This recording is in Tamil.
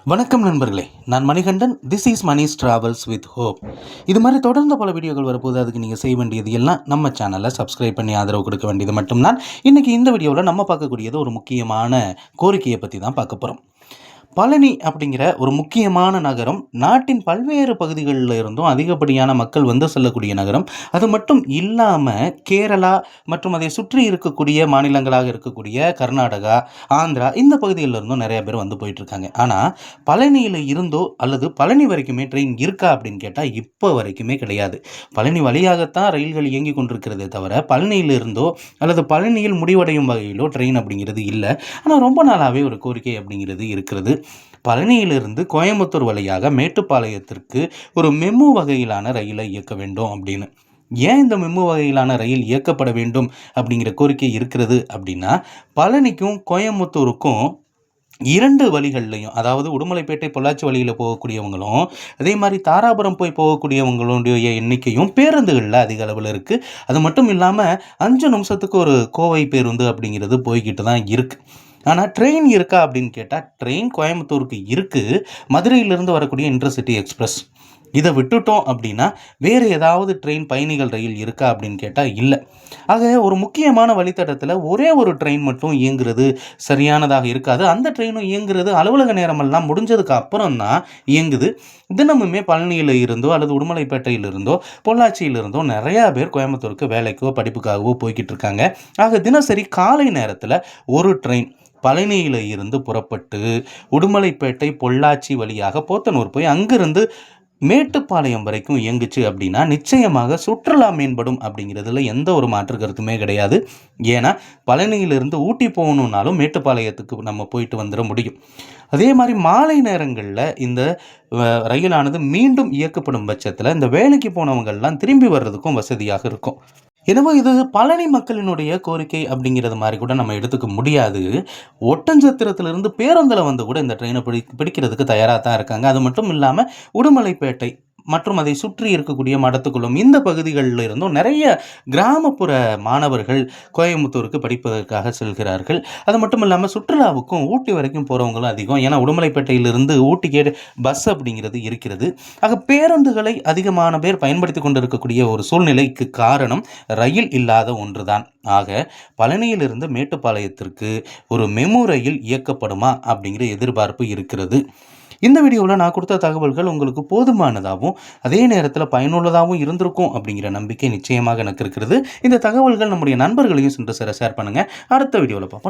வணக்கம் நண்பர்களே, நான் Manikandan. This is Mani's travels with hope. இது மாதிரி தொடர்ந்து பல வீடியோக்கள் வரப்போது. அதுக்கு நீங்கள் செய்ய வேண்டியது எல்லாம் நம்ம சேனலை சப்ஸ்கிரைப் பண்ணி ஆதரவு கொடுக்க வேண்டியது மட்டும்தான். இன்றைக்கி இந்த வீடியோவில் நம்ம பார்க்கக்கூடியது ஒரு முக்கியமான கோரிக்கையை பற்றி தான் பார்க்க போகிறோம். பழனி அப்படிங்கிற ஒரு முக்கியமான நகரம் நாட்டின் பல்வேறு பகுதிகளில் இருந்தும் அதிகப்படியான மக்கள் வந்து செல்லக்கூடிய நகரம். அது மட்டும் இல்லாமல் கேரளா மற்றும் அதை சுற்றி இருக்கக்கூடிய மாநிலங்களாக இருக்கக்கூடிய கர்நாடகா, ஆந்திரா இந்த பகுதிகளில் இருந்தும் நிறைய பேர் வந்து போயிட்டுருக்காங்க. ஆனால் பழனியில் இருந்தோ அல்லது பழனி வரைக்குமே ட்ரெயின் இருக்கா அப்படின்னு கேட்டால் இப்போ வரைக்குமே கிடையாது. பழனி வழியாகத்தான் ரயில்கள் இயங்கி கொண்டிருக்கிறதே தவிர பழனியில் இருந்தோ அல்லது பழனியில் முடிவடையும் வகையிலோ ட்ரெயின் அப்படிங்கிறது இல்லை. ஆனால் ரொம்ப நாளாகவே ஒரு கோரிக்கை அப்படிங்கிறது இருக்கிறது. பழனியிலிருந்து கோயம்புத்தூர் வழியாக மேட்டுப்பாளையத்திற்கு ஒரு மெமு வகையிலான ரயிலை இயக்க வேண்டும் அப்படின்னு. ஏன் இந்த மெமு வகையிலான ரயில் இயக்கப்பட வேண்டும் அப்படிங்கிற கோரிக்கை இருக்கிறது அப்படின்னா, பழனிக்கும் கோயம்புத்தூருக்கும் இரண்டு வழிகள்லையும், அதாவது உடுமலைப்பேட்டை பொள்ளாச்சி வழியில் போகக்கூடியவங்களும் அதே மாதிரி தாராபுரம் போய் போகக்கூடியவங்களுடைய எண்ணிக்கையும் பேருந்துகளில் அதிக அளவில் இருக்குது. அது மட்டும் இல்லாமல் 5 நிமிஷத்துக்கு ஒரு கோவை பேருந்து அப்படிங்கிறது போய்கிட்டு தான் இருக்குது. ஆனால் ட்ரெயின் இருக்கா அப்படின்னு கேட்டால் ட்ரெயின் கோயம்புத்தூருக்கு இருக்குது. மதுரையிலிருந்து வரக்கூடிய இன்டர்சிட்டி எக்ஸ்பிரஸ் இதை விட்டுட்டோம் அப்படின்னா வேறு ஏதாவது ட்ரெயின் பயணிகள் ரயில் இருக்கா அப்படின்னு கேட்டால் இல்லை. ஆக ஒரு முக்கியமான வழித்தடத்தில் ஒரே ஒரு ட்ரெயின் மட்டும் இயங்குறது சரியானதாக இருக்காது. அந்த ட்ரெயினும் இயங்குறது அலுவலக நேரமெல்லாம் முடிஞ்சதுக்கு அப்புறம் தான் இயங்குது. தினமுமே பழனியில் இருந்தோ அல்லது உடுமலைப்பேட்டையில் இருந்தோ பொள்ளாச்சியிலிருந்தோ நிறையா பேர் கோயம்புத்தூருக்கு வேலைக்கோ படிப்புக்காகவோ போய்கிட்டு இருக்காங்க. ஆக தினசரி காலை நேரத்தில் ஒரு ட்ரெயின் பழனியில் இருந்து புறப்பட்டு உடுமலைப்பேட்டை பொள்ளாச்சி வழியாக போத்தனூர் போய் அங்கிருந்து மேட்டுப்பாளையம் வரைக்கும் இயங்குச்சு அப்படின்னா நிச்சயமாக சுற்றுலா மேம்படும் அப்படிங்கிறதுல எந்த ஒரு மாற்று கருத்துமே கிடையாது. ஏன்னா பழனியிலிருந்து ஊட்டி போகணுன்னாலும் மேட்டுப்பாளையத்துக்கு நம்ம போயிட்டு வந்துட முடியும். அதே மாதிரி மாலை நேரங்களில் இந்த ரயிலானது மீண்டும் இயக்கப்படும் பட்சத்தில் இந்த வேலைக்கு போனவங்கள்லாம் திரும்பி வர்றதுக்கும் வசதியாக இருக்கும். எனவே இது பழனி மக்களினுடைய கோரிக்கை அப்படிங்கிறது மாதிரி கூட நம்ம எடுத்துக்க முடியாது. ஒட்டஞ்சத்திரத்திலிருந்து பேருந்தில் வந்து கூட இந்த ட்ரெயினை பிடிக்கிறதுக்கு தயாராக தான் இருக்காங்க. அது மட்டும் இல்லாமல் உடுமலைப்பேட்டை மற்றும் அதை சுற்றி இருக்கக்கூடிய மடத்துக்குளம் இந்த பகுதிகளில் இருந்தும் நிறைய கிராமப்புற மாணவர்கள் கோயம்புத்தூருக்கு படிப்பதற்காக செல்கிறார்கள். அது மட்டும் இல்லாமல் சுற்றுலாவுக்கும் ஊட்டி வரைக்கும் போகிறவங்களும் அதிகம். ஏன்னா உடுமலைப்பேட்டையிலிருந்து ஊட்டிக்கு பஸ் அப்படிங்கிறது இருக்கிறது. ஆக பேருந்துகளை அதிகமான பேர் பயன்படுத்தி கொண்டிருக்கக்கூடிய ஒரு சூழ்நிலைக்கு காரணம் ரயில் இல்லாத ஒன்றுதான். ஆக பழனியிலிருந்து மேட்டுப்பாளையத்திற்கு ஒரு மெமு ரயில் இயக்கப்படுமா அப்படிங்கிற எதிர்பார்ப்பு இருக்கிறது. இந்த வீடியோவில் நான் கொடுத்த தகவல்கள் உங்களுக்கு போதுமானதாகவும் அதே நேரத்தில் பயனுள்ளதாகவும் இருந்திருக்கும் அப்படிங்கிற நம்பிக்கை நிச்சயமாக எனக்கு இருக்கிறது. இந்த தகவல்கள் நம்முடைய நண்பர்களையும் சென்று ஷேர் பண்ணுங்கள். அடுத்த வீடியோவில் பார்ப்போம்.